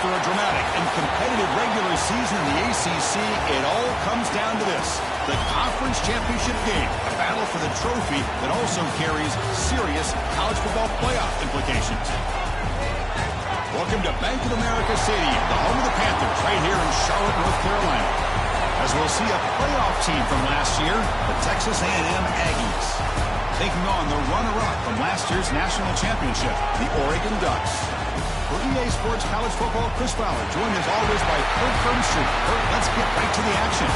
After a dramatic and competitive regular season in the ACC, it all comes down to this: the conference championship game, a battle for the trophy that also carries serious college football playoff implications. Welcome to Bank of America Stadium, the home of the Panthers, right here in Charlotte, North Carolina. As we'll see a playoff team from last year, the Texas A&M Aggies, taking on the runner-up from last year's national championship, the Oregon Ducks. For EA Sports College Football, Chris Fowler, joined as always by Kurt Furnister. Kurt, let's get right to the action.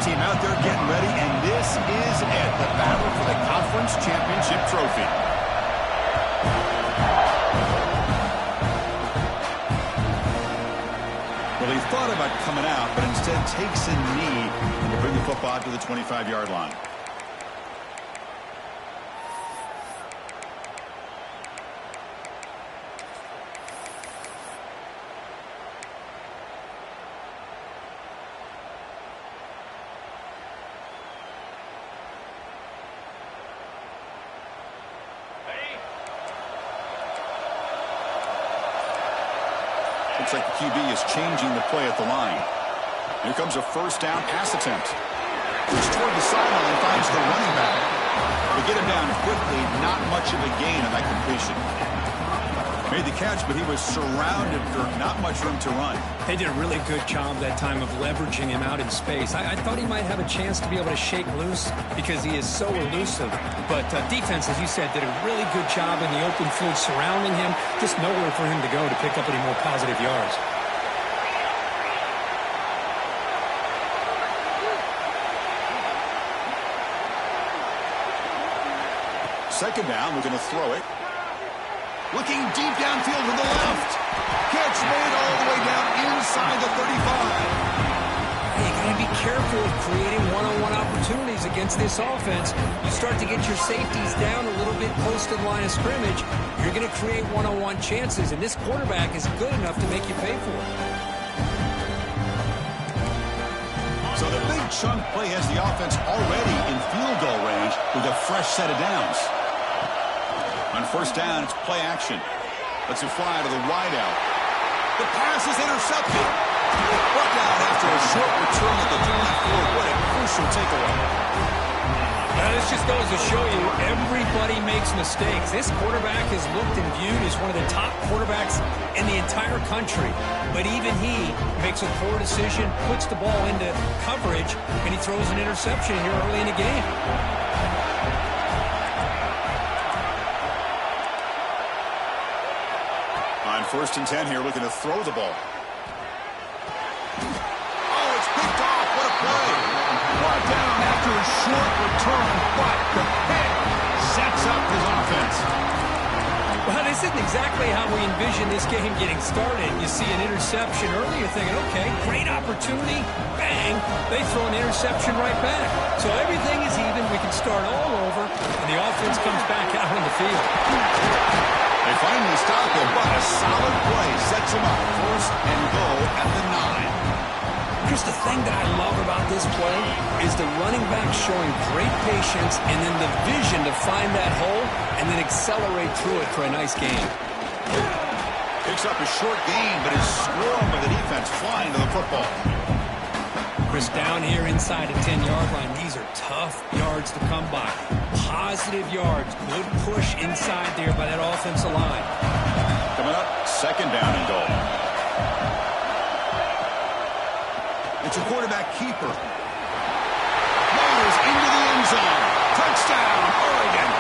Team out there getting ready, and this is it, the battle for the conference championship trophy. Well, he thought about coming out, but instead takes a knee to bring the football to the 25-yard line. Looks like the QB is changing the play at the line. Here comes a first down pass attempt. Push toward the sideline, finds the running back. They get him down quickly, not much of a gain on that completion. Made the catch, but he was surrounded, Dirk. Not much room to run. They did a really good job that time of leveraging him out in space. I thought he might have a chance to be able to shake loose because he is so elusive. But defense, as you said, did a really good job in the open field surrounding him. Just nowhere for him to go to pick up any more positive yards. Second down, we're going to throw it. Looking deep downfield to the left. Catch made all the way down inside the 35. You got to be careful of creating one-on-one opportunities against this offense. You start to get your safeties down a little bit close to the line of scrimmage, you're going to create one-on-one chances, and this quarterback is good enough to make you pay for it. So the big chunk play has the offense already in field goal range with a fresh set of downs. On first down, it's play action. Lets it fly to the wideout. The pass is intercepted. Brought down after a short return at the 24. What a crucial takeaway. Now, this just goes to show you everybody makes mistakes. This quarterback is looked and viewed as one of the top quarterbacks in the entire country. But even he makes a poor decision, puts the ball into coverage, and he throws an interception here early in the game. On 1st and 10 here, looking to throw the ball. Oh, it's picked off. What a play. Brought down after a short return, but the pick sets up his offense. Well, this isn't exactly how we envision this game getting started. You see an interception early, you're thinking, okay, great opportunity. Bang, they throw an interception right back. So everything is even. We can start all over, and the offense comes back out on the field. They finally stop him, but a solid play sets him up. 1st and goal at the 9. Chris, the thing that I love about this play is the running back showing great patience and then the vision to find that hole and then accelerate through it for a nice gain. Picks up a short gain, but is squirreled by the defense, flying to the football. Chris, down here inside the 10-yard line, these are tough yards to come by. Positive yards, good push inside there by that offensive line. Coming up, 2nd down and goal. It's a quarterback keeper. Motors into the end zone. Touchdown, Oregon.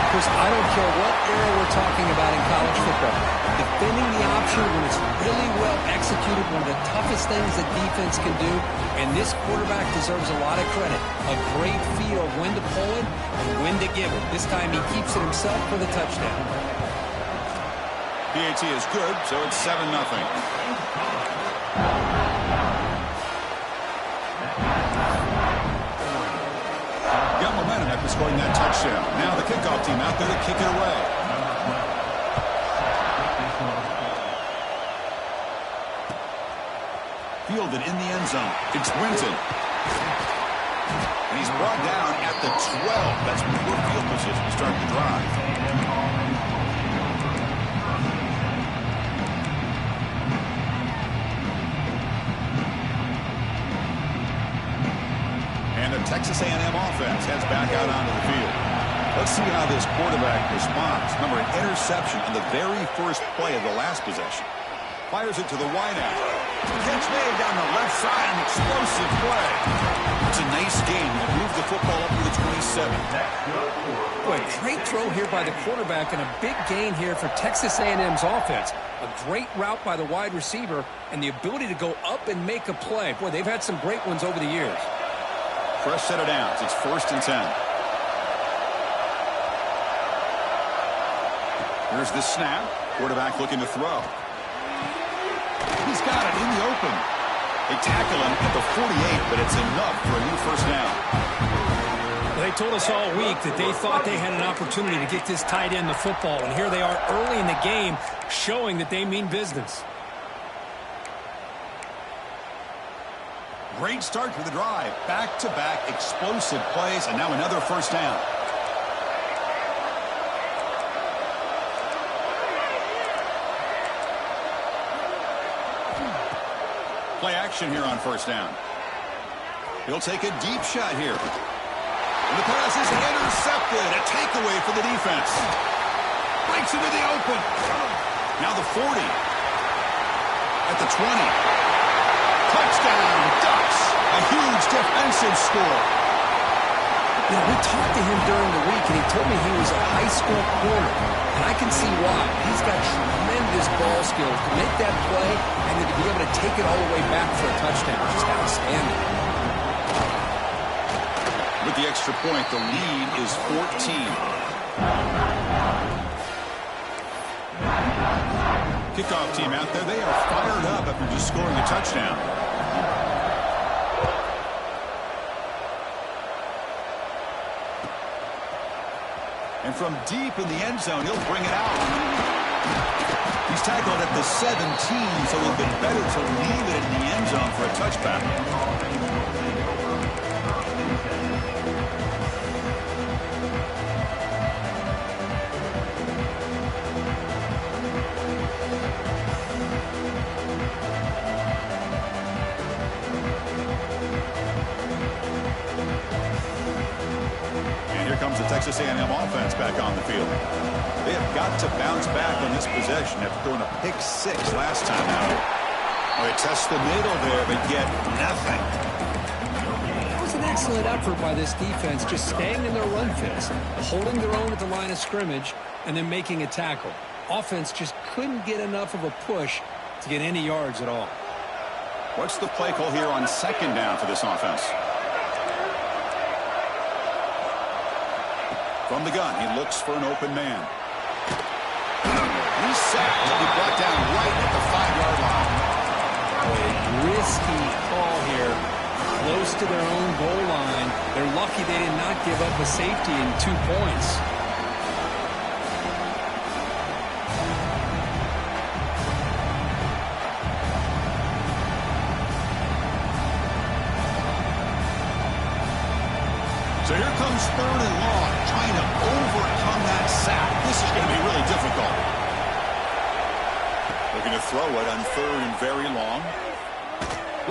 Chris, I don't care what era we're talking about in college football. Defending the option when it's really well executed, one of the toughest things that defense can do, and this quarterback deserves a lot of credit. A great feel of when to pull it and when to give it. This time he keeps it himself for the touchdown. PAT is good, so it's 7-0. Got momentum after scoring that touchdown. Now the kickoff team out there to kick it away. Fielded in the end zone. It's Winton. And he's brought down at the 12. That's poor field position to start the drive. And the Texas A&M offense heads back out onto the field. Let's see how this quarterback responds. Remember, an interception on the very first play of the last possession. Fires it to the wideout. Catch made down the left side, an explosive play. It's a nice game. They'll move the football up to the 27. Boy, great throw here by the quarterback and a big gain here for Texas A&M's offense. A great route by the wide receiver and the ability to go up and make a play. Boy, they've had some great ones over the years. Fresh set of downs. It's 1st and 10. Here's the snap. Quarterback looking to throw. He's got it in the open. They tackle him at the 48, but it's enough for a new first down. Well, they told us all week that they thought they had an opportunity to get this tight end the football, and here they are early in the game showing that they mean business. Great start to the drive. Back-to-back explosive plays, and now another first down. Play action here on first down. He'll take a deep shot here. And the pass is intercepted. A takeaway for the defense. Breaks into the open. Now the 40. At the 20. Touchdown, Ducks. A huge defensive score. You know, we talked to him during the week, and he told me he was a high school corner. And I can see why. He's got tremendous ball skills to make that play and then to be able to take it all the way back for a touchdown. Just outstanding. With the extra point, the lead is 14. Kickoff team out there. They are fired up after just scoring a touchdown. And from deep in the end zone, he'll bring it out. He's tackled at the 17, so a little bit better to leave it in the end zone for a touchback. Comes the Texas A&M offense back on the field. They have got to bounce back on this possession after throwing a pick 6 last time out. Well, they test the middle there, but yet nothing. It was an excellent effort by this defense, just staying in their run fits, holding their own at the line of scrimmage, and then making a tackle. Offense just couldn't get enough of a push to get any yards at all. What's the play call here on second down for this offense? From the gun, he looks for an open man. He's sacked. He'll be brought down right at the 5-yard line. A risky call here. Close to their own goal line. They're lucky they did not give up a safety in 2 points. So here comes 3rd and long, trying to overcome that sack. This is going to be really difficult. Looking to throw it on 3rd and very long.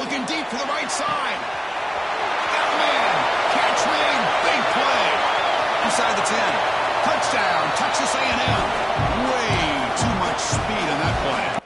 Looking deep to the right side. Got a man. Catch made. Big play. Inside the 10. Touchdown, Texas A&M. Way too much speed on that play.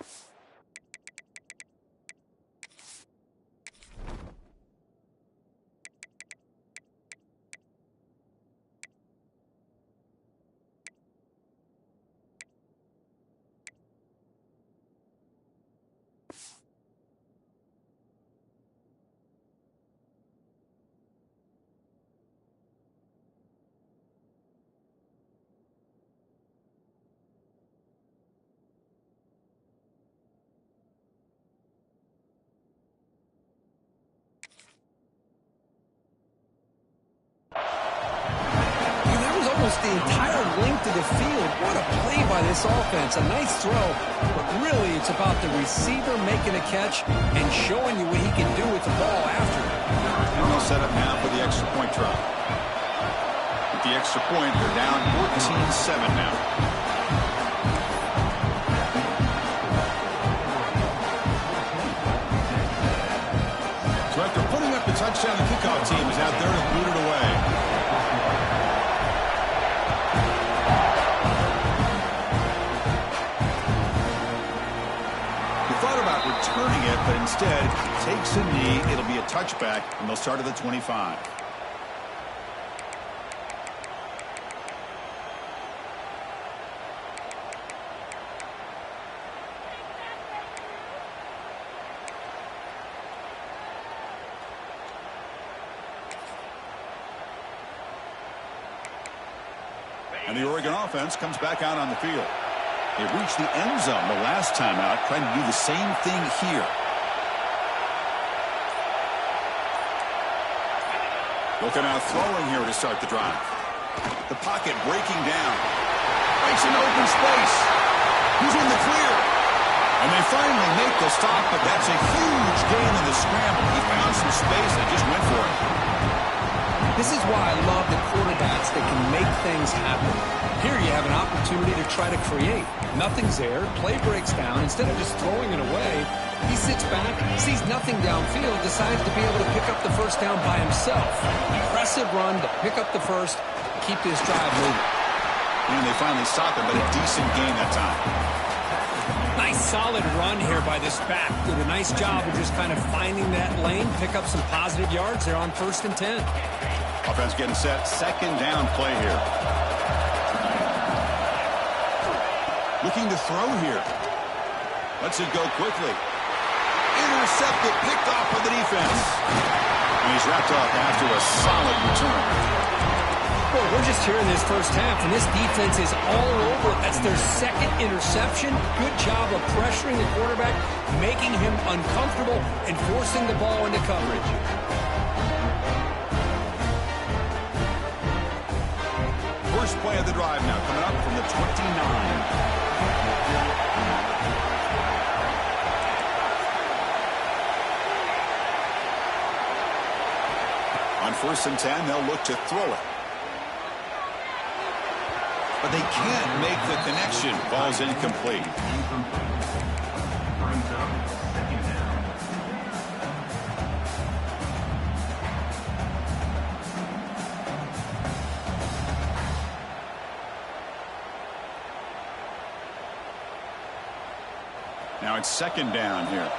almost the entire length of the field. What a play by this offense. A nice throw, but really it's about the receiver making a catch and showing you what he can do with the ball after it. And they'll set up now for the extra point try. With the extra point, they're down 14-7 now. So after putting up the touchdown, the kickoff team is out there to boot it away. Returning it, but instead takes a knee. It'll be a touchback, and they'll start at the 25. And the Oregon offense comes back out on the field. They reached the end zone the last time out, trying to do the same thing here. Looking out throwing here to start the drive. The pocket breaking down. Makes an open space. He's in the clear. And they finally make the stop, but that's a huge gain in the scramble. He found some space and just went for it. This is why I love the quarterbacks that can make things happen. Here you have an opportunity to try to create. Nothing's there. Play breaks down. Instead of just throwing it away, he sits back, sees nothing downfield, decides to be able to pick up the first down by himself. Impressive run to pick up the first, keep this drive moving. And they finally stop him, but a decent gain that time. Nice solid run here by this back. Did a nice job of just kind of finding that lane, pick up some positive yards there on 1st and 10. Offense getting set. Second down play here. Looking to throw here. Lets it go quickly. Intercepted, picked off by the defense. And he's wrapped up after a solid return. Well, we're just here in this first half, and this defense is all over. That's their second interception. Good job of pressuring the quarterback, making him uncomfortable, and forcing the ball into coverage. First play of the drive now, coming up from the 29. On 1st and 10, they'll look to throw it. But they can't make the connection. Ball's incomplete. Now it's second down here.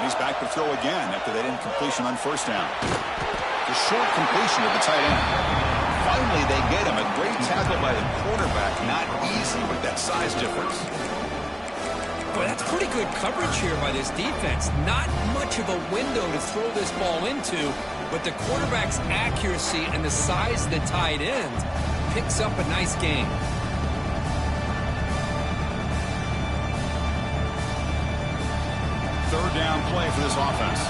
He's back to throw again after that incompletion on 1st down. The short completion of the tight end. Finally, they get him. A great tackle by the quarterback. Not easy with that size difference. Well, that's pretty good coverage here by this defense. Not much of a window to throw this ball into, but the quarterback's accuracy and the size of the tight end picks up a nice game. Third down play for this offense.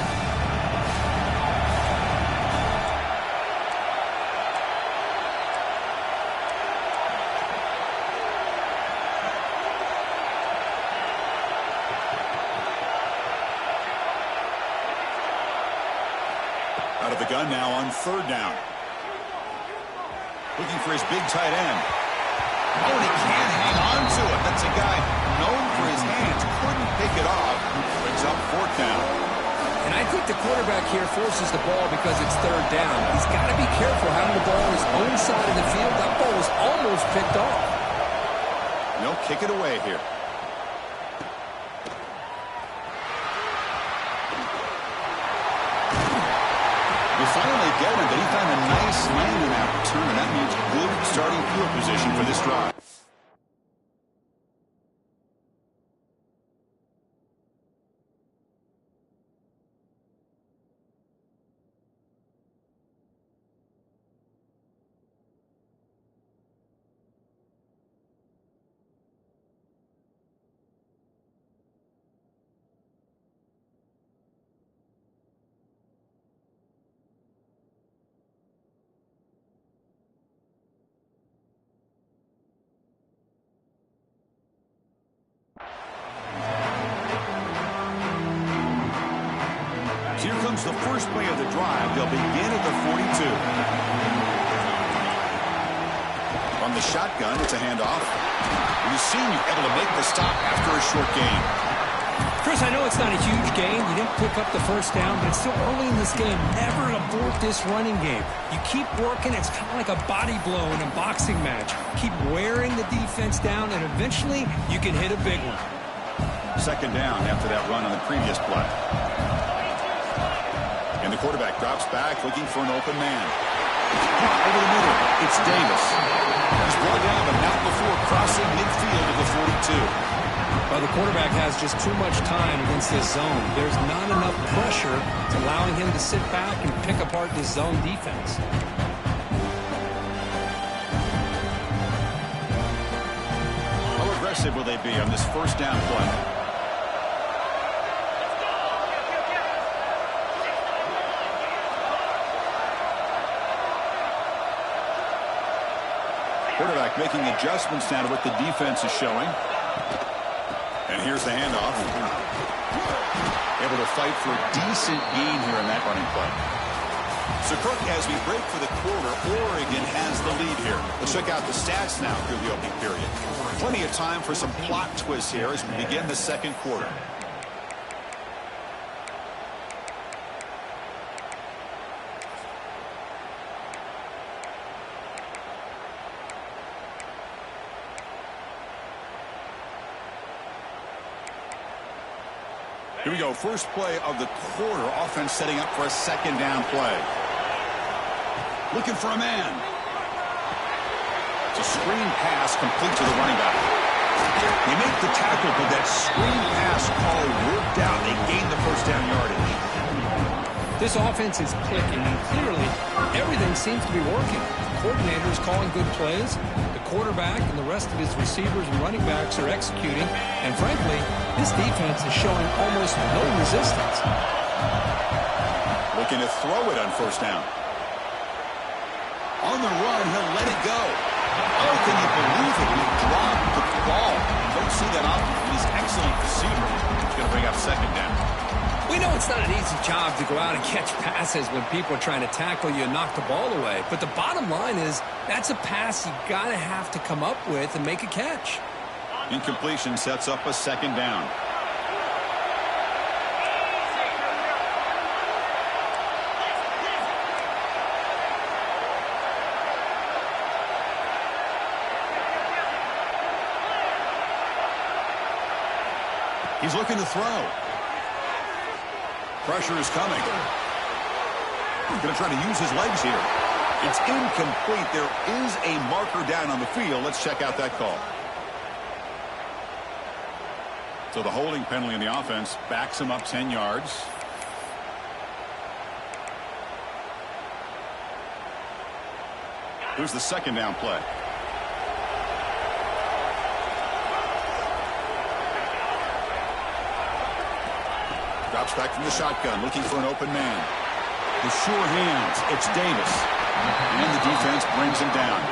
Out of the gun now on 3rd down. Looking for his big tight end. Oh, and he can't hang on to it. That's a guy known for his hands. Couldn't pick it off. Brings up 4th down. And I think the quarterback here forces the ball because it's 3rd down. He's got to be careful having the ball on his own side of the field. That ball was almost picked off. They'll kick it away here. They finally get him, but he found a nice lane in that return, and that means good starting field position for this drive. So here comes the first play of the drive. They'll begin at the 42. On the shotgun, it's a handoff. We've seen you able to make the stop after a short gain. Chris, I know it's not a huge gain. You didn't pick up the first down, but it's still early in this game. Never abort this running game. You keep working. It's kind of like a body blow in a boxing match. Keep wearing the defense down, and eventually you can hit a big one. Second down after that run on the previous play. And the quarterback drops back looking for an open man. Over the middle, it's Davis. He's brought down, but not before crossing midfield of the 42. Well, the quarterback has just too much time against this zone. There's not enough pressure to allowing him to sit back and pick apart this zone defense. How aggressive will they be on this first down play? Quarterback making adjustments now to what the defense is showing. And here's the handoff. Able to fight for a decent gain here in that running play. So, Kirk, as we break for the quarter, Oregon has the lead here. Let's check out the stats now through the opening period. Plenty of time for some plot twists here as we begin the second quarter. Here we go. First play of the quarter. Offense setting up for a second down play. Looking for a man. It's a screen pass complete to the running back. They make the tackle, but that screen pass call worked out. They gained the first down yardage. This offense is clicking, and clearly everything seems to be working. The coordinator is calling good plays. The quarterback and the rest of his receivers and running backs are executing. And frankly, this defense is showing almost no resistance. Looking to throw it on first down. On the run, he'll let it go. Oh, can you believe it? He dropped the ball. Don't see that often from this excellent receiver. He's going to bring up second down. We know it's not an easy job to go out and catch passes when people are trying to tackle you and knock the ball away. But the bottom line is that's a pass you got to have to come up with and make a catch. Incompletion sets up a second down. He's looking to throw. Pressure is coming. He's going to try to use his legs here. It's incomplete. There is a marker down on the field. Let's check out that call. So the holding penalty in the offense backs him up 10 yards. Here's the second down play. Drops back from the shotgun, looking for an open man. The sure hands, it's Davis. And the defense brings him down.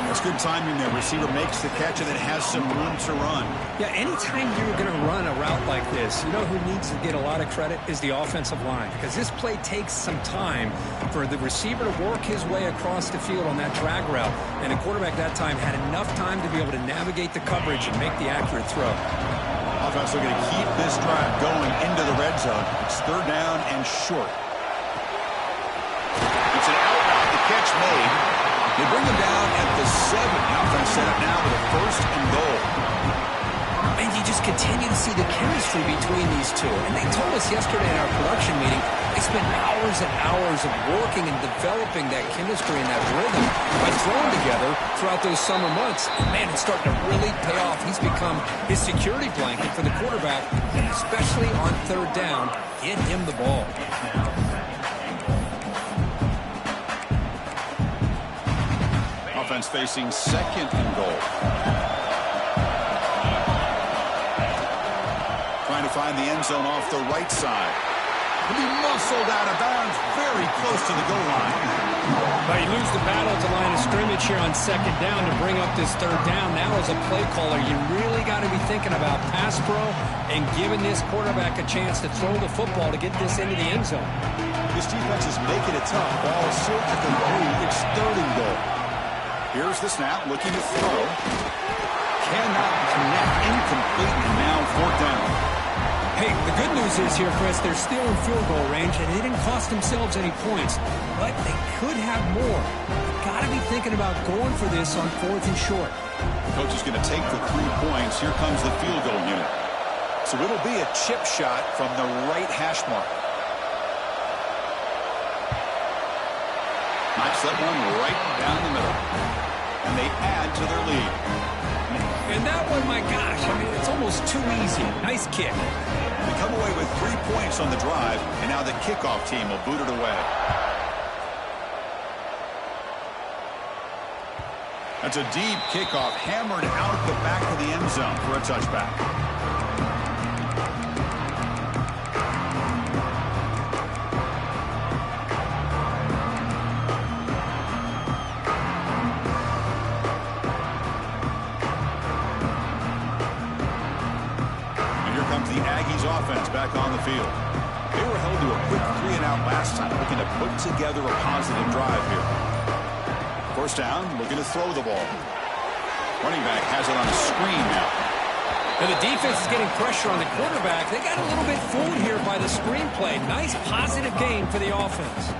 That's good timing there. Receiver makes the catch and it has some room to run. Yeah, anytime you're going to run a route like this, you know who needs to get a lot of credit is the offensive line. Because this play takes some time for the receiver to work his way across the field on that drag route. And the quarterback that time had enough time to be able to navigate the coverage and make the accurate throw. Offense looking to keep this drive going into the red zone. It's third down and short. It's an outright, the catch made. They bring him down at the 7. The offense set up now with a first and goal. And you just continue to see the chemistry between these two. And they told us yesterday in our production meeting, they spent hours and hours of working and developing that chemistry and that rhythm by throwing together throughout those summer months. And man, it's starting to really pay off. He's become his security blanket for the quarterback, and especially on third down, get him the ball. Offense facing second and goal. Trying to find the end zone off the right side. He'll be muscled out of bounds very close to the goal line. But you lose the battle at the line of scrimmage here on second down to bring up this third down. Now as a play caller, you really got to be thinking about pass pro and giving this quarterback a chance to throw the football to get this into the end zone. This defense is making it tough. Ball still at the 3. It's 3rd and goal. Here's the snap, looking to throw. Cannot connect, incomplete, and now 4th down. Hey, the good news is here, Chris, they're still in field goal range, and they didn't cost themselves any points. But they could have more. Got to be thinking about going for this on 4th and short. Coach is going to take the 3 points. Here comes the field goal unit. So it'll be a chip shot from the right hash mark. Knocks that one right down the middle. And they add to their lead. And that one, my gosh, I mean, it's almost too easy. Nice kick. They come away with 3 points on the drive, and now the kickoff team will boot it away. That's a deep kickoff, hammered out the back of the end zone for a touchback. The Aggies offense back on the field. They were held to a quick 3-and-out last time, looking to put together a positive drive here. 1st down, looking to throw the ball. Running back has it on a screen now. And the defense is getting pressure on the quarterback. They got a little bit fooled here by the screenplay. Nice positive gain for the offense.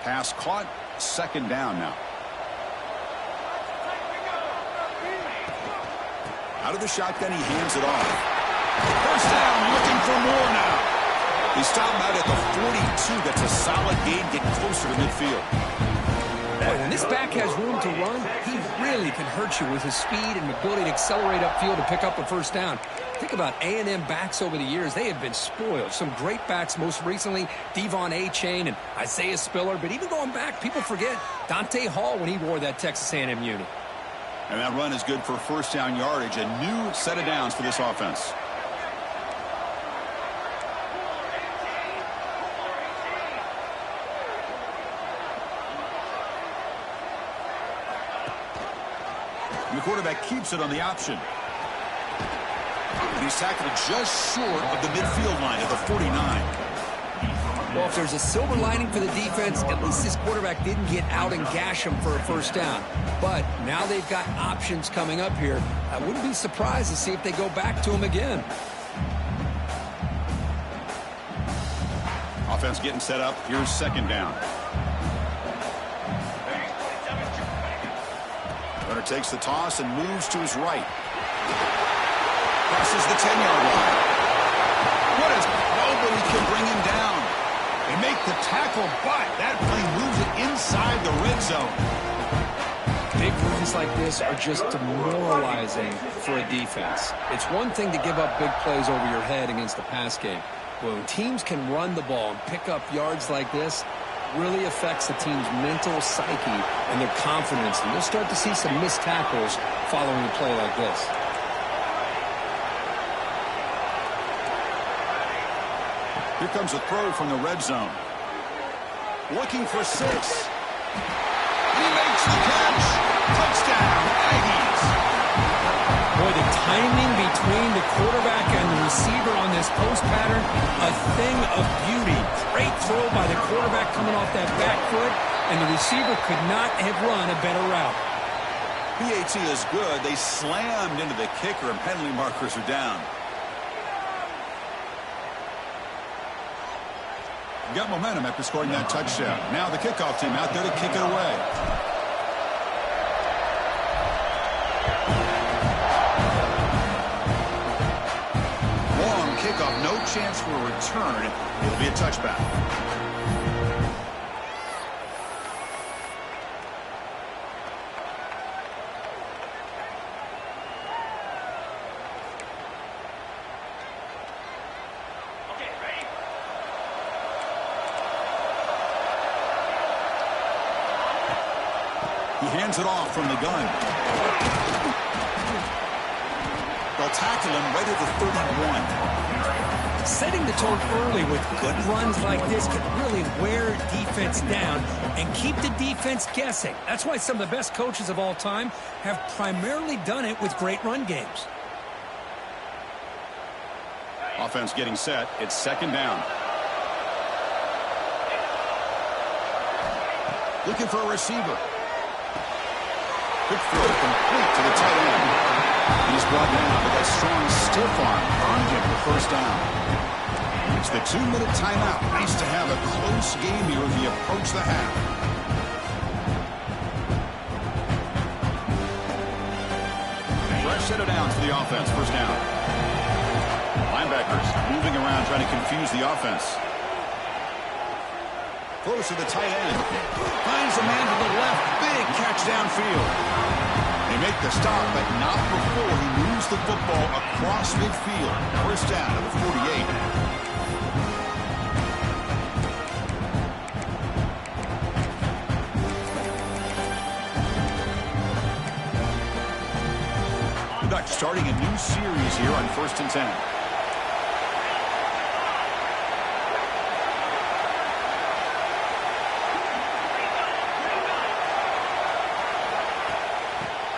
Pass caught, 2nd down now. Out of the shotgun, he hands it off. 1st down, looking for more now. He stopped out at the 42. That's a solid gain, getting closer to midfield. Boy, when this back has room to run, he really can hurt you with his speed and ability to accelerate upfield to pick up a 1st down. Think about A&M backs over the years. They have been spoiled. Some great backs, most recently Devon A-Chain and Isaiah Spiller. But even going back, people forget Dante Hall when he wore that Texas A&M uni. And that run is good for 1st down yardage. A new set of downs for this offense. And the quarterback keeps it on the option. And he's tackled just short of the midfield line at the 49. Well, if there's a silver lining for the defense, at least this quarterback didn't get out and gash him for a 1st down. But now they've got options coming up here. I wouldn't be surprised to see if they go back to him again. Offense getting set up. Here's 2nd down. Runner takes the toss and moves to his right. Crosses the 10-yard line. Nobody can bring him down. They make the tackle, but that play moves it inside the red zone. Big runs like this are just demoralizing for a defense. It's one thing to give up big plays over your head against the pass game. But when teams can run the ball and pick up yards like this, really affects the team's mental psyche and their confidence. And you'll start to see some missed tackles following a play like this. Here comes a throw from the red zone. Looking for 6. He makes the catch. Touchdown, Aggies. Boy, the timing between the quarterback and the receiver on this post pattern, a thing of beauty. Great throw by the quarterback coming off that back foot, and the receiver could not have run a better route. PAT is good. They slammed into the kicker, and penalty markers are down. Got momentum after scoring that touchdown. Now the kickoff team out there to kick it away. Long kickoff, no chance for a return. It'll be a touchback. He hands it off from the gun. They'll tackle him right at the 31. Setting the tone early with good runs like this can really wear defense down and keep the defense guessing. That's why some of the best coaches of all time have primarily done it with great run games. Offense getting set. It's second down. Looking for a receiver. Quick throw complete to the tight end. He's brought down, but that strong stiff arm earned him the first down. It's the 2-minute timeout. Nice to have a close game here as we approach the half. Fresh set of downs for the offense. First down. Linebackers moving around trying to confuse the offense. Close to the tight end. Finds a man to the left. Big catch downfield. They make the stop, but not before he moves the football across midfield. First down at the 48. Ducks starting a new series here on 1st and 10.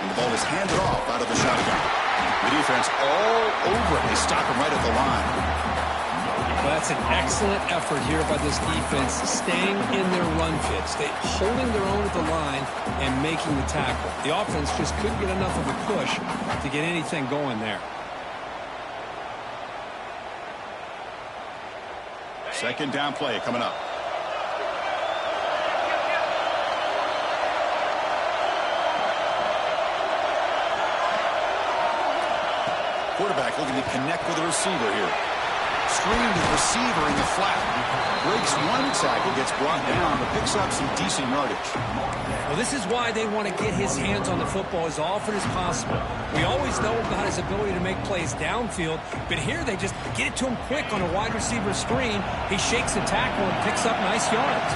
And the ball is handed off out of the shotgun. The defense all over it. They stop him right at the line. Well, that's an excellent effort here by this defense, staying in their run fits. They holding their own at the line and making the tackle. The offense just couldn't get enough of a push to get anything going there. Second down play coming up. Quarterback looking to connect with the receiver here. Screened the receiver in the flat. Breaks one tackle, gets brought down, but picks up some decent yardage. Well, this is why they want to get his hands on the football as often as possible. We always know about his ability to make plays downfield, but here they just get it to him quick on a wide receiver screen. He shakes the tackle and picks up nice yards.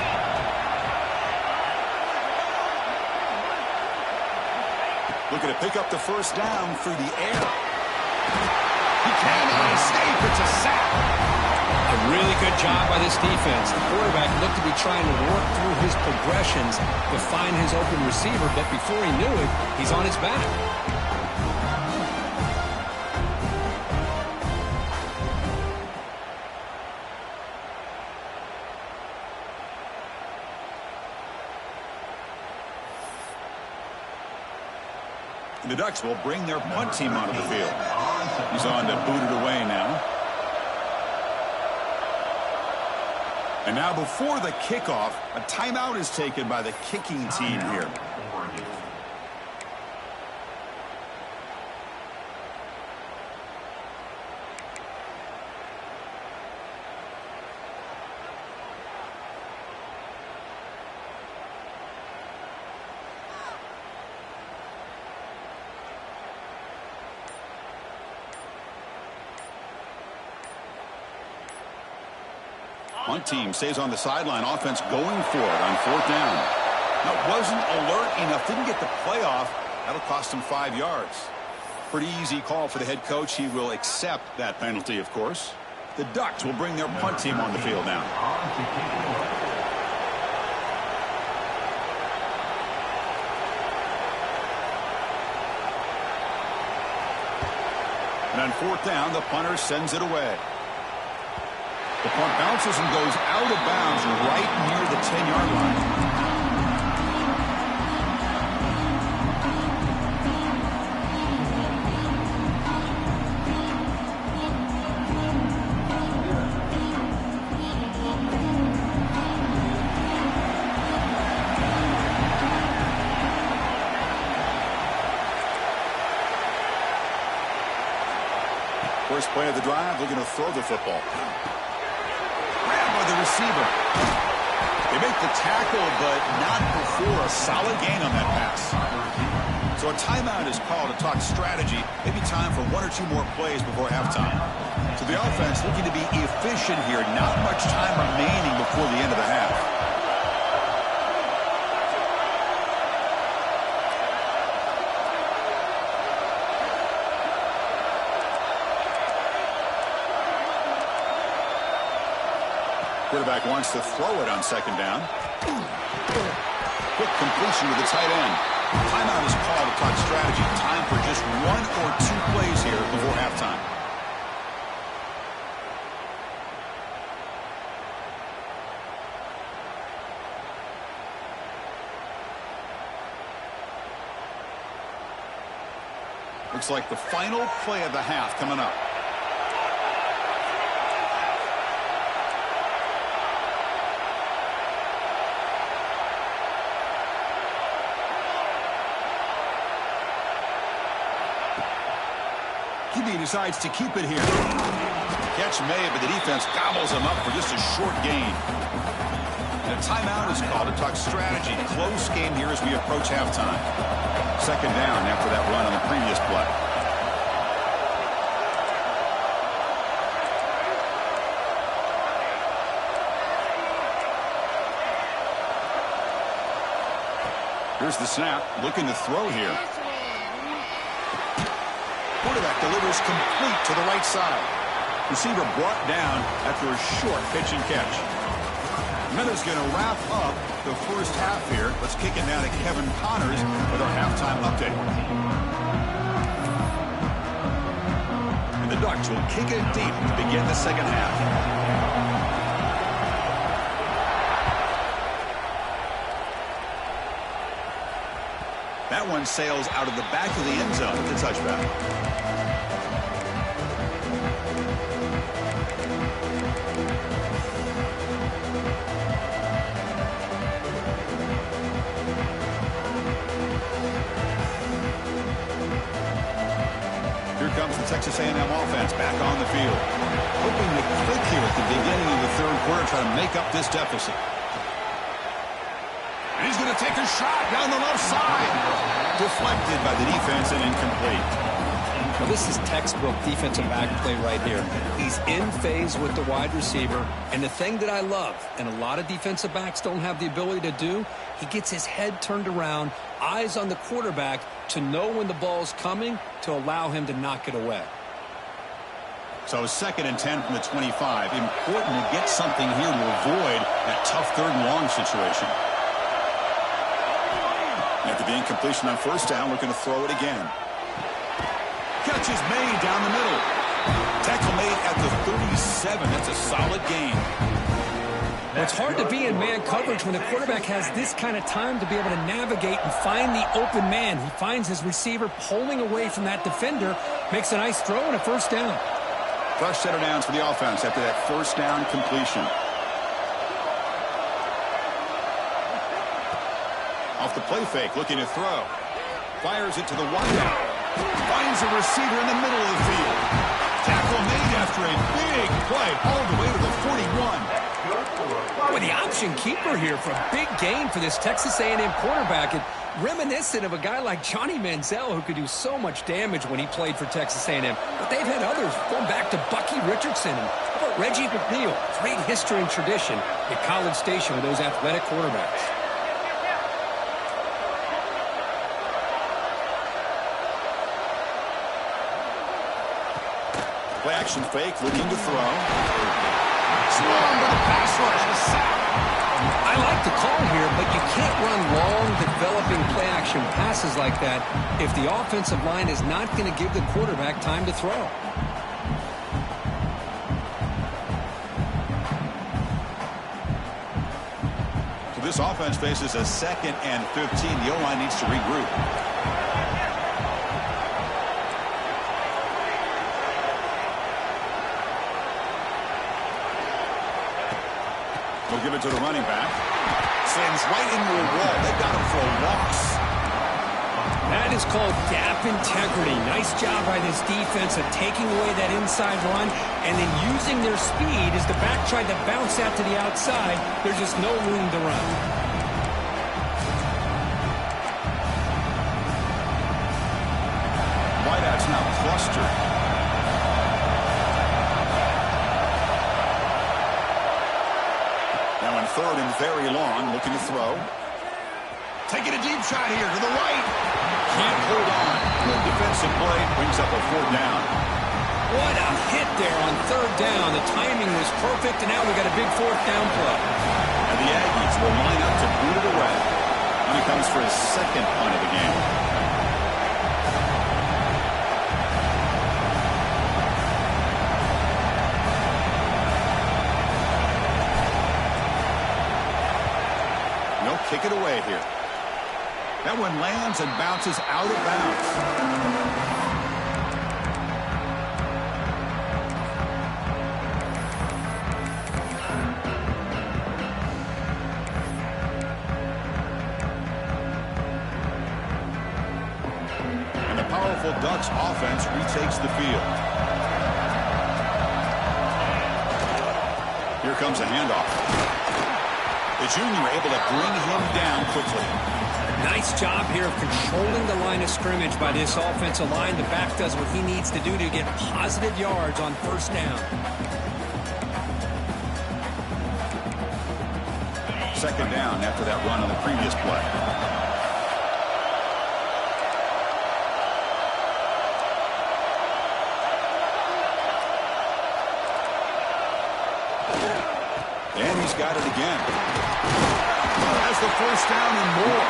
Looking to pick up the first down through the air. He cannot escape. It's a sack. A really good job by this defense. The quarterback looked to be trying to work through his progressions to find his open receiver, but before he knew it, he's on his back. The Ducks will bring their punt team onto the field. He's on to boot it away now. And now before the kickoff, a timeout is taken by the kicking team here. Punt team stays on the sideline. Offense going for it on 4th down. Now, wasn't alert enough. Didn't get the play off. That'll cost him 5 yards. Pretty easy call for the head coach. He will accept that penalty, of course. The Ducks will bring their punt team on the field now. And on 4th down, the punter sends it away. The punt bounces and goes out of bounds right near the 10-yard line. First play of the drive, looking to throw the football. Grabbed by the receiver. They make the tackle, but not before a solid gain on that pass. So a timeout is called to talk strategy. Maybe time for 1 or 2 more plays before halftime. So the offense looking to be efficient here. Not much time remaining before the end of the half. quarterback wants to throw it on second down. Quick completion with the tight end. Timeout is called to talk strategy. Time for just 1 or 2 plays here before halftime. Looks like the final play of the half coming up. QB decides to keep it here. Catch made, but the defense gobbles him up for just a short gain. And a timeout is called to talk strategy. Close game here as we approach halftime. Second down after that run on the previous play. Here's the snap. Looking to throw here. Quarterback delivers complete to the right side. Receiver brought down after a short pitch and catch. Miller's going to wrap up the first half here. Let's kick it down to Kevin Connors with our halftime update. And the Ducks will kick it deep to begin the second half. That one sails out of the back of the end zone with the touchback. Here comes the Texas A&M offense back on the field. Hoping to click here at the beginning of the third quarter, try to make up this deficit. And he's going to take a shot down the left side. Deflected by the defense and incomplete. Now this is textbook defensive back play right here. He's in phase with the wide receiver. And the thing that I love, and a lot of defensive backs don't have the ability to do, he gets his head turned around, eyes on the quarterback to know when the ball's coming to allow him to knock it away. So 2nd and 10 from the 25. Important to get something here to avoid that tough 3rd and long situation. After the incompletion on first down, looking to throw it again. Catch is made down the middle. Tackle made at the 37. That's a solid gain. It's hard to be in man coverage when the quarterback has this kind of time to be able to navigate and find the open man. He finds his receiver pulling away from that defender, makes a nice throw and a first down. Fresh set of downs for the offense after that first down completion. Off the play fake, looking to throw. Fires it to the wideout. Finds a receiver in the middle of the field. Tackle made after a big play all the way to the 41. With the option keeper here for a big gain for this Texas A&M quarterback. And reminiscent of a guy like Johnny Manziel who could do so much damage when he played for Texas A&M. But they've had others going back to Bucky Richardson and how about Reggie McNeil. Great history and tradition at College Station with those athletic quarterbacks. Play action fake, looking to throw. Swung to the pass rush, a sack. I like the call here, but you can't run long, developing play-action passes like that if the offensive line is not going to give the quarterback time to throw. So this offense faces a 2nd and 15. The O-line needs to regroup. We'll give it to the running back. Sends right into a wall. They got him for a loss. That is called gap integrity. Nice job by this defense of taking away that inside run and then using their speed as the back tried to bounce out to the outside. There's just no room to run. Wideout's now clustered. Now in 3rd and very long, looking to throw. Taking a deep shot here to the right. Can't hold on. Good defensive play brings up a 4th down. What a hit there on third down. The timing was perfect, and now we got a big fourth down play. And the Aggies will line up to boot it away when he comes for his second punt of the game. They'll kick it away here. That one lands and bounces out of bounds. Ducks offense retakes the field. Here comes a handoff. The junior able to bring him down quickly. Nice job here of controlling the line of scrimmage by this offensive line. The back does what he needs to do to get positive yards on first down. Second down after that run on the previous play. Got it again. Has the first down and more.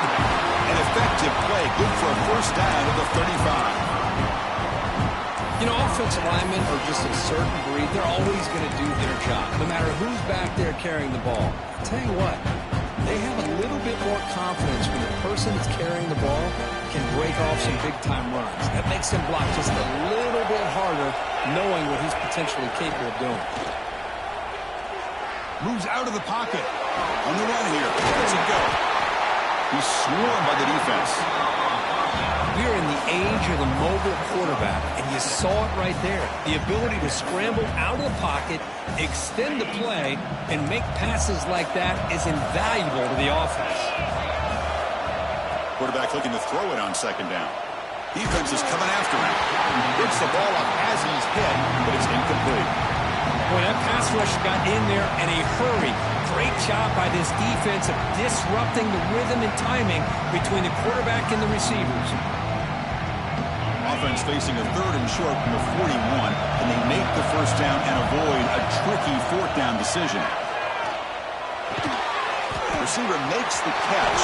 An effective play. Good for a first down at the 35. You know, offensive linemen are just a certain breed. They're always going to do their job, no matter who's back there carrying the ball. I'll tell you what, they have a little bit more confidence when the person that's carrying the ball can break off some big-time runs. That makes them block just a little bit harder, knowing what he's potentially capable of doing. Moves out of the pocket. On the run here. Where does he go? He's swarmed by the defense. We're in the age of the mobile quarterback, and you saw it right there. The ability to scramble out of the pocket, extend the play, and make passes like that is invaluable to the offense. Quarterback looking to throw it on second down. Defense is coming after him. Picks the ball up as he's hit, but it's incomplete. Boy, that pass rush got in there in a hurry. Great job by this defense of disrupting the rhythm and timing between the quarterback and the receivers. Offense facing a third and short from the 41, and they make the first down and avoid a tricky fourth down decision. Receiver makes the catch.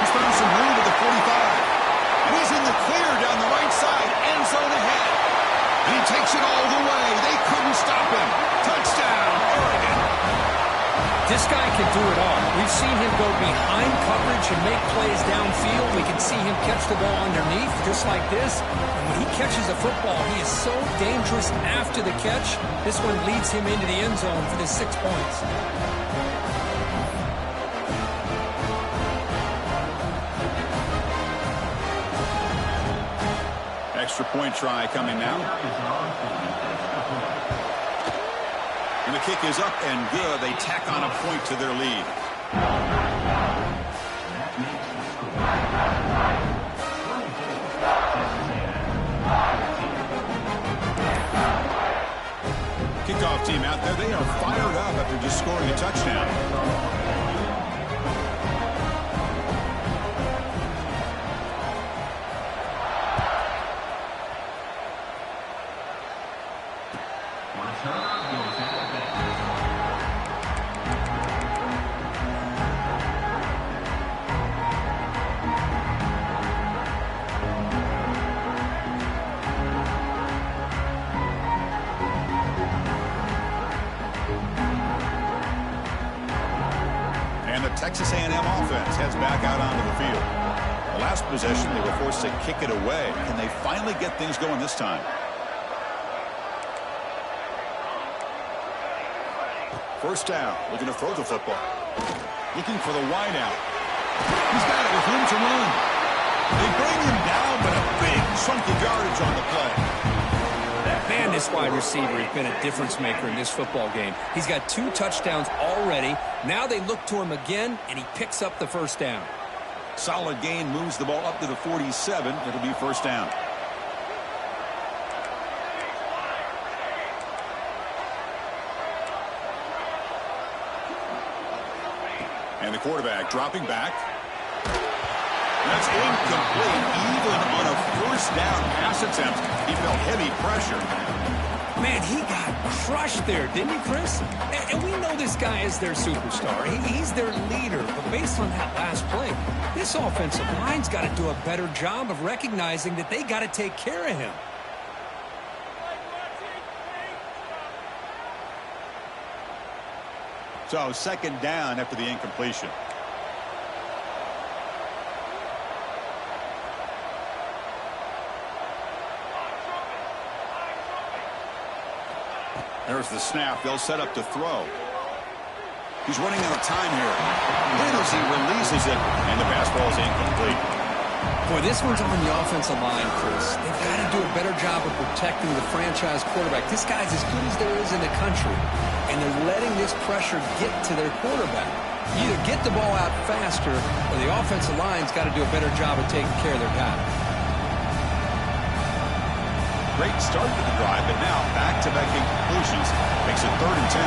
He's found some room at the 45. And he's in the clear down the right side, end zone ahead. And he takes it all the way. They couldn't stop him. Touchdown, Oregon. This guy can do it all. We've seen him go behind coverage and make plays downfield. We can see him catch the ball underneath, just like this. And when he catches a football, he is so dangerous after the catch. This one leads him into the end zone for the 6 points. Extra point try coming now. And the kick is up and good. They tack on a point to their lead. Kickoff team out there. They are fired up after just scoring a touchdown. Texas A&M offense heads back out onto the field. The last possession, they were forced to kick it away. Can they finally get things going this time? First down, looking to throw the football. Looking for the wide out. He's got it with room to run. They bring him down, but a big chunk of yardage on the play. Man, this wide receiver has been a difference maker in this football game. He's got 2 touchdowns already. Now they look to him again, and he picks up the first down. Solid gain, moves the ball up to the 47. It'll be first down. And the quarterback dropping back. That's incomplete. Even on a first down pass attempt, he felt heavy pressure. Man, he got crushed there, didn't he, Chris? And we know this guy is their superstar. He's their leader. But based on that last play, this offensive line's got to do a better job of recognizing that they got to take care of him. So, second down after the incompletion. There's the snap. They'll set up to throw. He's running out of time here. Then as he releases it, and the pass ball is incomplete. Boy, this one's on the offensive line, Chris. They've got to do a better job of protecting the franchise quarterback. This guy's as good as there is in the country, and they're letting this pressure get to their quarterback. You either get the ball out faster, or the offensive line's got to do a better job of taking care of their guy. Great start to the drive, but now back-to-back incompletions makes it 3rd and 10.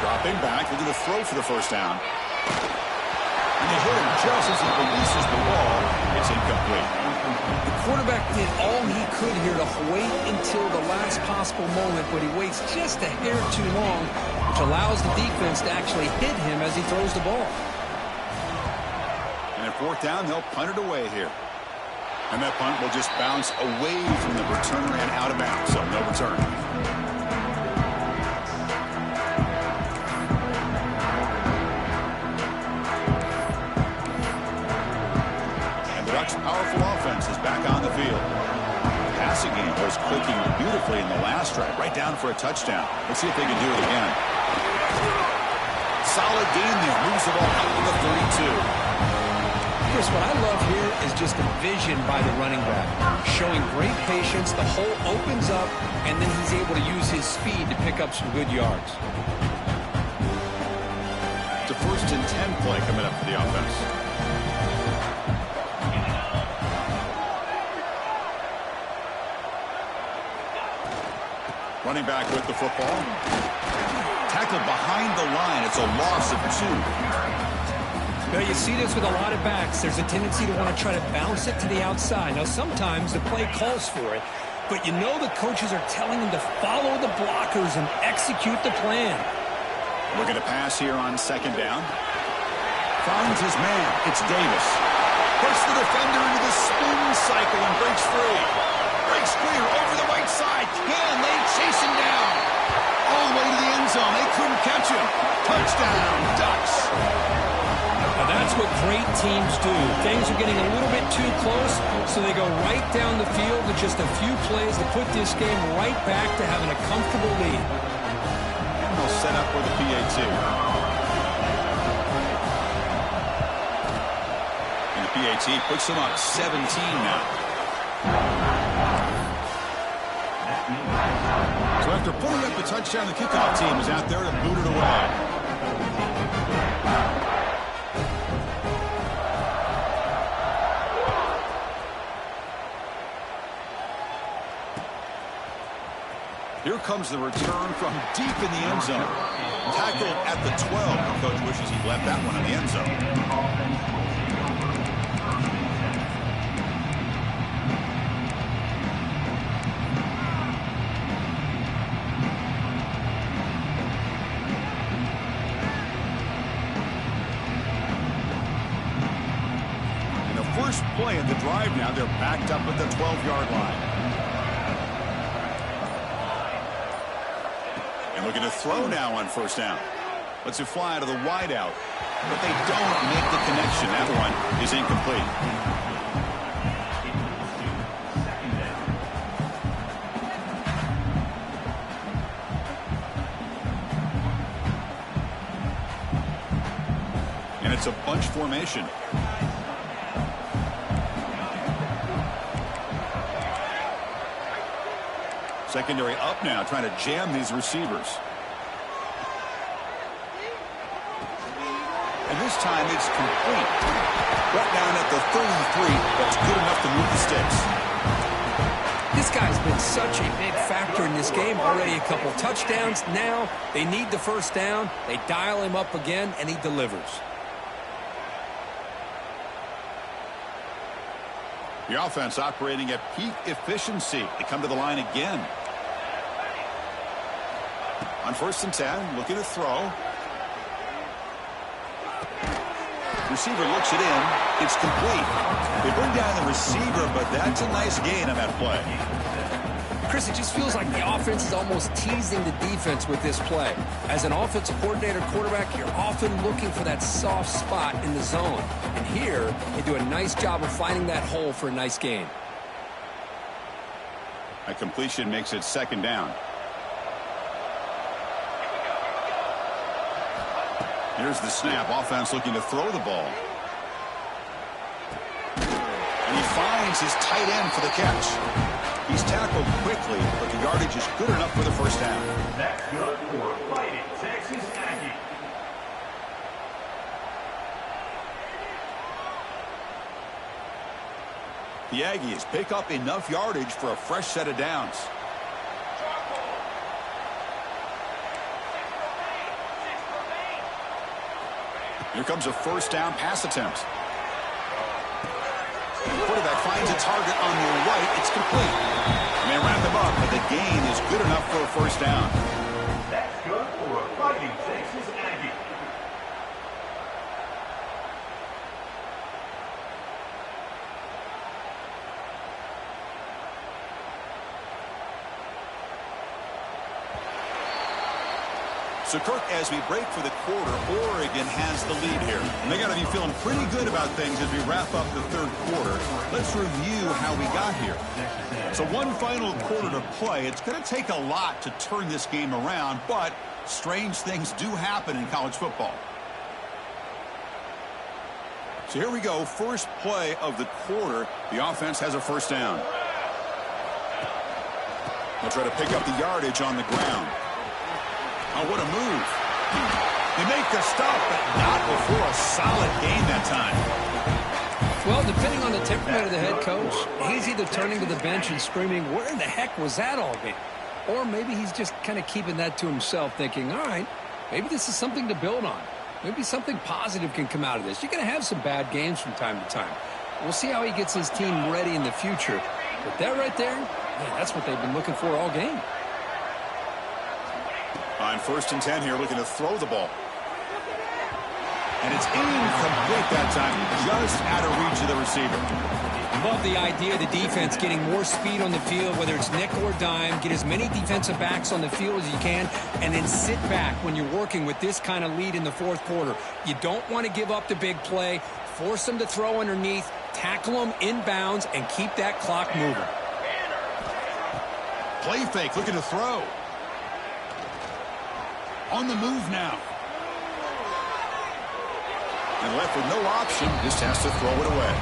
Dropping back, looking to throw for the first down. And they hit him just as he releases the ball. It's incomplete. The quarterback did all he could here to wait until the last possible moment, but he waits just a hair too long, which allows the defense to actually hit him as he throws the ball. And at 4th down, they'll punt it away here. And that punt will just bounce away from the returner and out of bounds, so no return. And the Ducks' powerful offense is back on the field. The passing game was clicking beautifully in the last drive, right down for a touchdown. Let's see if they can do it again. Solid gain there, moves the ball out to the 32. Chris, what I love here is just the vision by the running back. Showing great patience, the hole opens up, and then he's able to use his speed to pick up some good yards. It's a 1st and 10 play coming up for the offense. Running back with the football. Tackled behind the line. It's a loss of 2. Now, you see this with a lot of backs. There's a tendency to want to try to bounce it to the outside. Now, sometimes the play calls for it, but you know the coaches are telling them to follow the blockers and execute the plan. Looking to pass here on 2nd down. Finds his man. It's Davis. Puts the defender into the spin cycle and breaks free. Breaks clear over the right side. Can they chase him down? All the way to the end zone. They couldn't catch him. Touchdown, Ducks. Now that's what great teams do. Things are getting a little bit too close, so they go right down the field with just a few plays to put this game right back to having a comfortable lead. And they'll set up for the PAT. And the PAT puts them up 17 now. So after pulling up the touchdown, the kickoff team is out there to boot it away. Here comes the return from deep in the end zone. Tackled at the 12. The coach wishes he left that one in the end zone. In the first play of the drive now, they're backed up at the 12-yard line. Looking to throw now on 1st down. Lets it fly to the wideout. But they don't make the connection. That one is incomplete. And it's a bunch formation. Secondary up now, trying to jam these receivers. And this time it's complete. Brought down at the 33, but it's good enough to move the sticks. This guy's been such a big factor in this game. Already a couple touchdowns. Now they need the 1st down. They dial him up again, and he delivers. The offense operating at peak efficiency. They come to the line again. On 1st and 10, looking to throw. Receiver looks it in. It's complete. They bring down the receiver, but that's a nice gain on that play. Chris, it just feels like the offense is almost teasing the defense with this play. As an offensive coordinator quarterback, you're often looking for that soft spot in the zone. And here, they do a nice job of finding that hole for a nice gain. A completion makes it 2nd down. Here's the snap. Offense looking to throw the ball. And he finds his tight end for the catch. He's tackled quickly, but the yardage is good enough for the 1st down. That's good for Fighting Texas Aggies. The Aggies pick up enough yardage for a fresh set of downs. Here comes a 1st down pass attempt. The quarterback finds a target on the right. It's complete. And they wrap him up, but the gain is good enough for a 1st down. That's good for a Fighting Texas Aggie. So, Kirk, as we break for the quarter, Oregon has the lead here. And they got to be feeling pretty good about things as we wrap up the 3rd quarter. Let's review how we got here. So, one final quarter to play. It's going to take a lot to turn this game around, but strange things do happen in college football. So here we go. First play of the quarter. The offense has a 1st down. They'll try to pick up the yardage on the ground. Oh, what a move. They make the stop, but not before a solid gain that time. Well, depending on the temperament of the head coach, he's either turning to the bench and screaming, where in the heck was that all been? Or maybe he's just kind of keeping that to himself, thinking, all right, maybe this is something to build on. Maybe something positive can come out of this. You're going to have some bad games from time to time. We'll see how he gets his team ready in the future. But that right there, man, that's what they've been looking for all game. On 1st and 10 here, looking to throw the ball. And it's incomplete that time, just out of reach of the receiver. Love the idea of the defense getting more speed on the field, whether it's nickel or dime. Get as many defensive backs on the field as you can, and then sit back when you're working with this kind of lead in the 4th quarter. You don't want to give up the big play. Force them to throw underneath, tackle them inbounds, and keep that clock moving. Play fake, looking to throw. On the move now. And left with no option, just has to throw it away.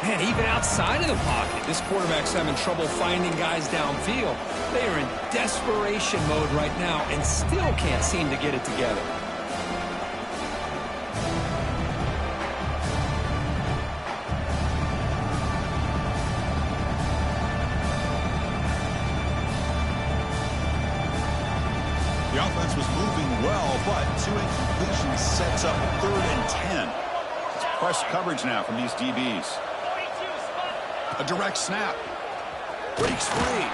Man, even outside of the pocket, this quarterback's having trouble finding guys downfield. They are in desperation mode right now and still can't seem to get it together. The offense was moving well, but 2 incompletions sets up 3rd and 10. It's press coverage now from these DBs. A direct snap. Breaks free.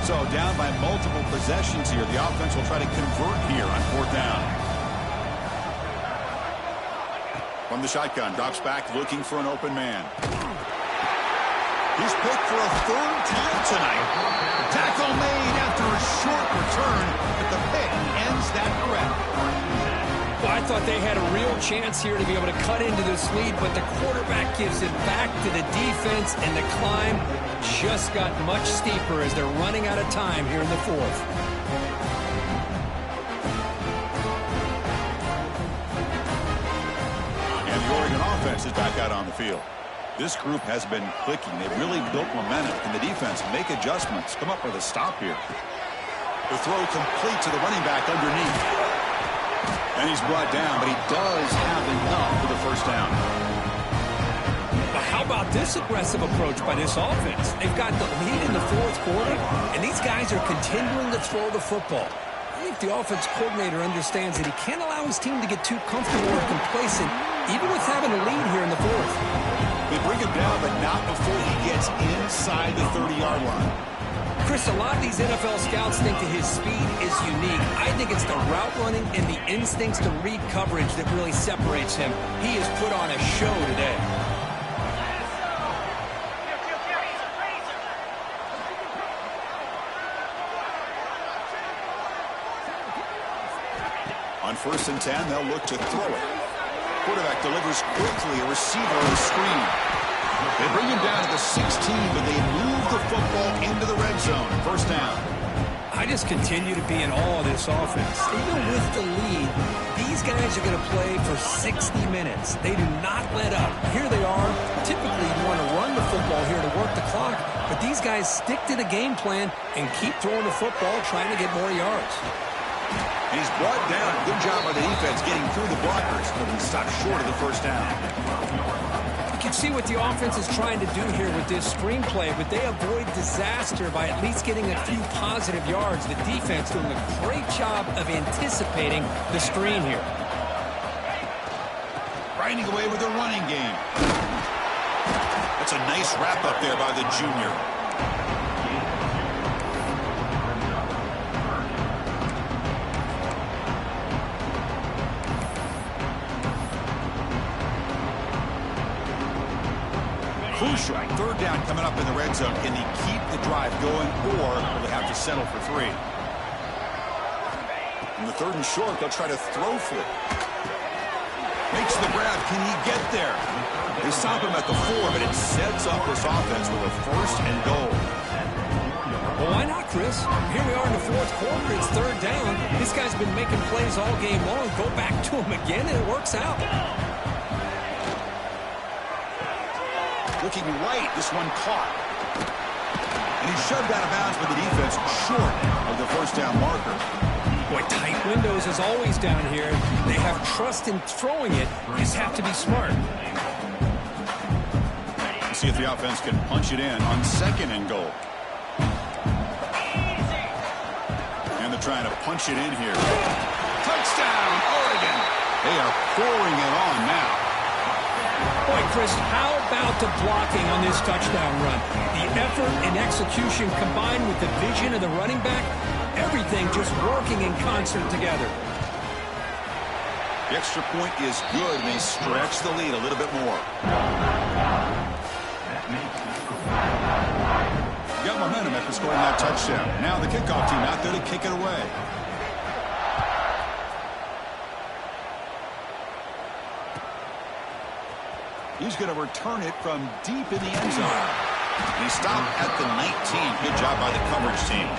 So down by multiple possessions here. The offense will try to convert here on 4th down. From the shotgun, drops back looking for an open man. He's picked for a 3rd down tonight. Tackle made after a short return, but the pick ends that threat. Well, I thought they had a real chance here to be able to cut into this lead, but the quarterback gives it back to the defense, and the climb just got much steeper as they're running out of time here in the 4th. And the Oregon offense is back out on the field. This group has been clicking. They've really built momentum. Can the defense make adjustments? Come up with a stop here. The throw complete to the running back underneath. And he's brought down, but he does have enough for the first down. But how about this aggressive approach by this offense? They've got the lead in the fourth quarter, and these guys are continuing to throw the football. I think the offense coordinator understands that he can't allow his team to get too comfortable or complacent, even with having a lead here in the fourth. They bring him down, but not before he gets inside the 30-yard line. Chris, a lot of these NFL scouts think that his speed is unique. I think it's the route running and the instincts to read coverage that really separates him. He has put on a show today. On 1st and 10, they'll look to throw it. Quarterback delivers quickly, a receiver on the screen. They bring him down to the 16, but they move the football into the red zone. First down. I just continue to be in awe of this offense. Even with the lead, these guys are going to play for 60 minutes. They do not let up. Here they are. Typically, you want to run the football here to work the clock, but these guys stick to the game plan and keep throwing the football, trying to get more yards. He's brought down. Good job by the defense getting through the blockers, but he stopped short of the first down. You can see what the offense is trying to do here with this screenplay, but they avoid disaster by at least getting a few positive yards. The defense doing a great job of anticipating the screen here. Grinding away with the running game. That's a nice wrap up there by the junior. Crucial. 3rd down coming up in the red zone. Can they keep the drive going, or will they have to settle for 3? In the 3rd and short, they'll try to throw for it. Makes the grab. Can he get there? They stop him at the 4, but it sets up this offense with a 1st and goal. Well, why not, Chris? Here we are in the 4th quarter. It's 3rd down. This guy's been making plays all game long. Go back to him again, and it works out. Looking right, this one caught. And he's shoved out of bounds by the defense short of the first down marker. Boy, tight windows as always down here. They have trust in throwing it. You just have to be smart. Let's see if the offense can punch it in on 2nd and goal. And they're trying to punch it in here. Touchdown, Oregon. They are pouring it on now. Boy, Chris, how about the blocking on this touchdown run? The effort and execution combined with the vision of the running back, everything just working in concert together. The extra point is good, and they stretch the lead a little bit more. Got momentum after scoring that touchdown. Now the kickoff team out there to kick it away. He's going to return it from deep in the end zone. And he stopped at the 19. Good job by the coverage team.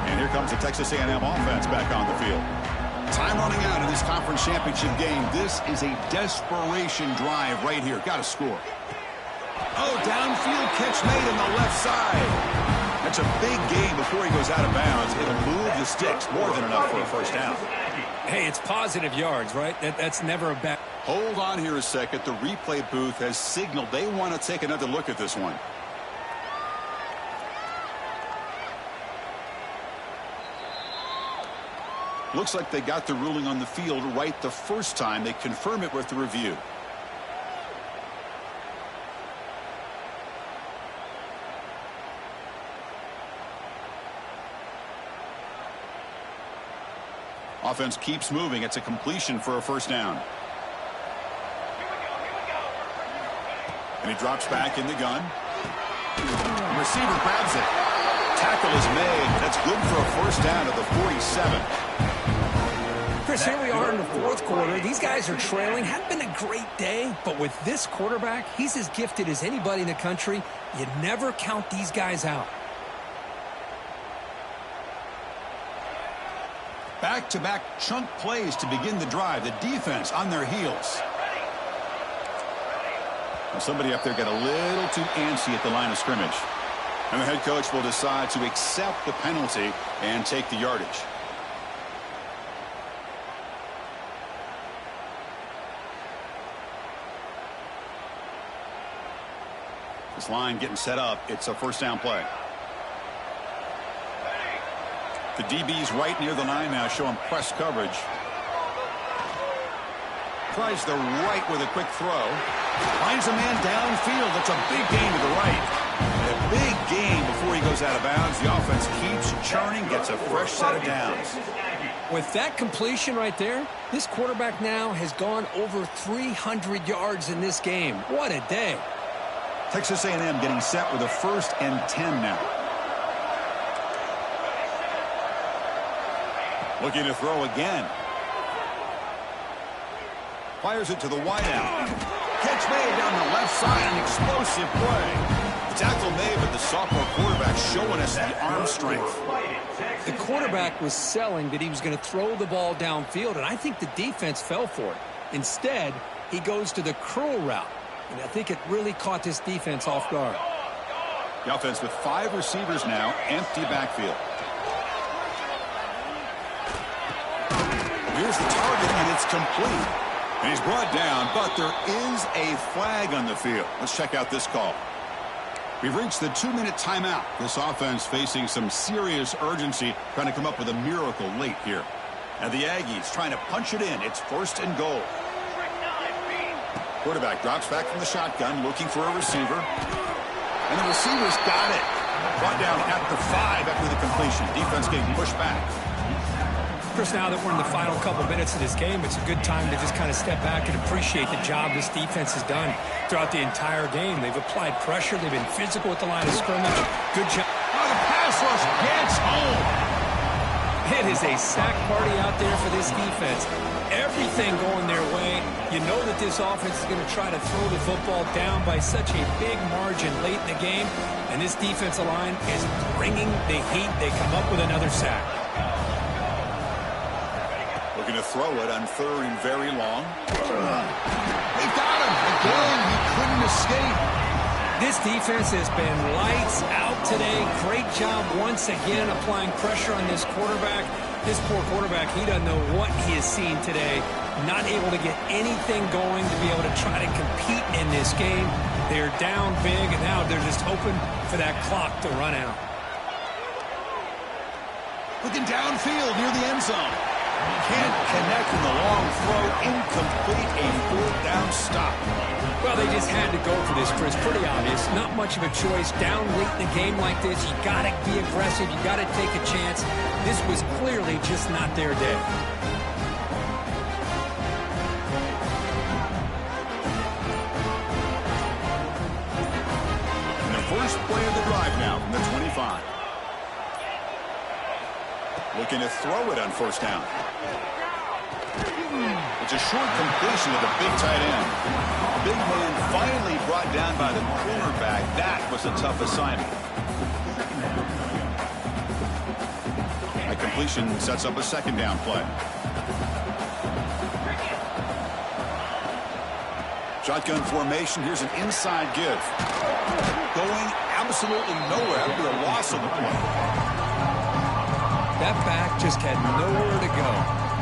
And here comes the Texas A&M offense back on the field. Time running out in this conference championship game. This is a desperation drive right here. Got to score. Oh, downfield catch made on the left side. That's a big gain before he goes out of bounds. It'll move the sticks more than enough for a first down. Hey, it's positive yards, right? That's never a bad... Hold on here a second. The replay booth has signaled they want to take another look at this one. Looks like they got the ruling on the field right the first time. They confirm it with the review. Offense keeps moving. It's a completion for a first down. And he drops back in the gun. The receiver grabs it. Tackle is made. That's good for a first down at the 47. Chris, here we are in the 4th quarter. These guys are trailing. Hadn't been a great day, but with this quarterback, he's as gifted as anybody in the country. You never count these guys out. Back-to-back chunk plays to begin the drive. The defense on their heels. Well, somebody up there got a little too antsy at the line of scrimmage. And the head coach will decide to accept the penalty and take the yardage. This line getting set up. It's a first down play. The DB's right near the line now, showing press coverage. Tries the right with a quick throw. Finds a man downfield. That's a big gain to the right. And a big gain before he goes out of bounds. The offense keeps churning, gets a fresh set of downs. With that completion right there, this quarterback now has gone over 300 yards in this game. What a day. Texas A&M getting set with a 1st and 10 now. Looking to throw again. Fires it to the wideout. Catch made down the left side. An explosive play. The tackle made, but the sophomore quarterback showing us the arm strength. The quarterback was selling that he was going to throw the ball downfield, and I think the defense fell for it. Instead, he goes to the curl route, and I think it really caught this defense off guard. The offense with 5 receivers now, empty backfield. Here's the target, and it's complete. And he's brought down, but there is a flag on the field. Let's check out this call. We've reached the 2-minute timeout. This offense facing some serious urgency, trying to come up with a miracle late here. And the Aggies trying to punch it in. It's 1st and goal. Quarterback drops back from the shotgun, looking for a receiver. And the receiver's got it. Brought down at the 5 after the completion. Defense getting pushed back. Chris, now that we're in the final couple minutes of this game, it's a good time to just kind of step back and appreciate the job this defense has done throughout the entire game. They've applied pressure. They've been physical at the line of scrimmage. Good job. Oh, the pass rush gets home. It is a sack party out there for this defense. Everything going their way. You know that this offense is going to try to throw the football down by such a big margin late in the game. And this defensive line is bringing the heat. They come up with another sack. Looking to throw it on 3rd and very long. They got him. Again, he couldn't escape. This defense has been lights out today. Great job once again applying pressure on this quarterback. This poor quarterback, he doesn't know what he has seen today. Not able to get anything going to be able to try to compete in this game. They're down big, and now they're just hoping for that clock to run out. Looking downfield near the end zone. Can't connect in the long throw. Incomplete. A 4th down stop. Well, they just had to go for this, Chris. Pretty obvious. Not much of a choice. Down late in the game like this, you got to be aggressive. You got to take a chance. This was clearly just not their day. And the first play of the drive now from the 25. Looking to throw it on 1st down. It's a short completion to the big tight end. Big man finally brought down by the cornerback. That was a tough assignment. That completion sets up a 2nd down play. Shotgun formation. Here's an inside give. Going absolutely nowhere after the loss of the play. That back just had nowhere to go.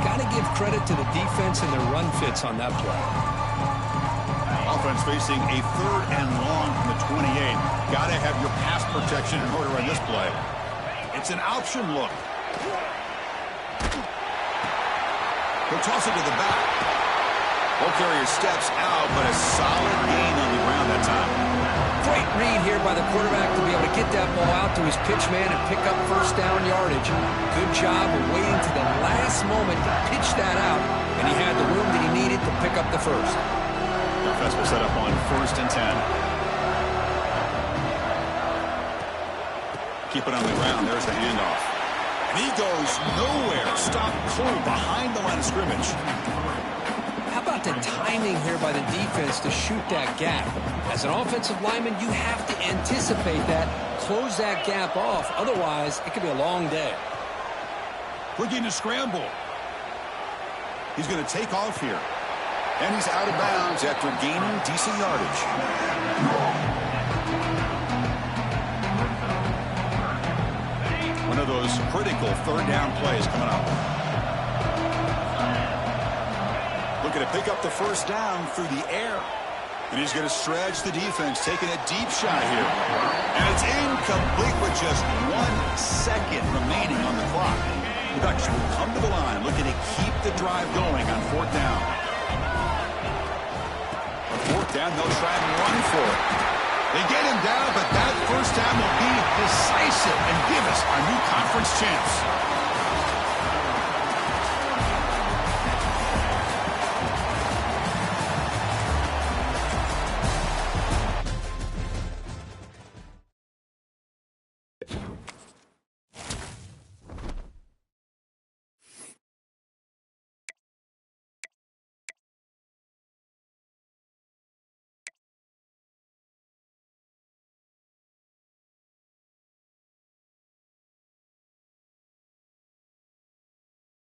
Got to give credit to the defense and their run fits on that play. Offense facing a 3rd and long from the 28. Got to have your pass protection in order on this play. It's an option look. He'll toss it to the back. Ball carrier steps out, but a solid gain on the ground that time. Great read here by the quarterback to be able to get that ball out to his pitch man and pick up 1st down yardage. Good job of waiting to the last moment to pitch that out, and he had the room that he needed to pick up the 1st. The offense will set up on 1st and 10. Keep it on the ground. There's the handoff. And he goes nowhere. Stopped cold behind the line of scrimmage. How about the timing here by the defense to shoot that gap? As an offensive lineman, you have to anticipate that, close that gap off. Otherwise, it could be a long day. Looking to scramble. He's going to take off here. And he's out of bounds after gaining decent yardage. One of those critical third down plays coming up. Looking to pick up the first down through the air. And he's going to stretch the defense, taking a deep shot here. And it's incomplete with just 1 second remaining on the clock. The Ducks will come to the line, looking to keep the drive going on fourth down. On fourth down, they'll try and run for it. They get him down, but that first down will be decisive and give us our new conference champs.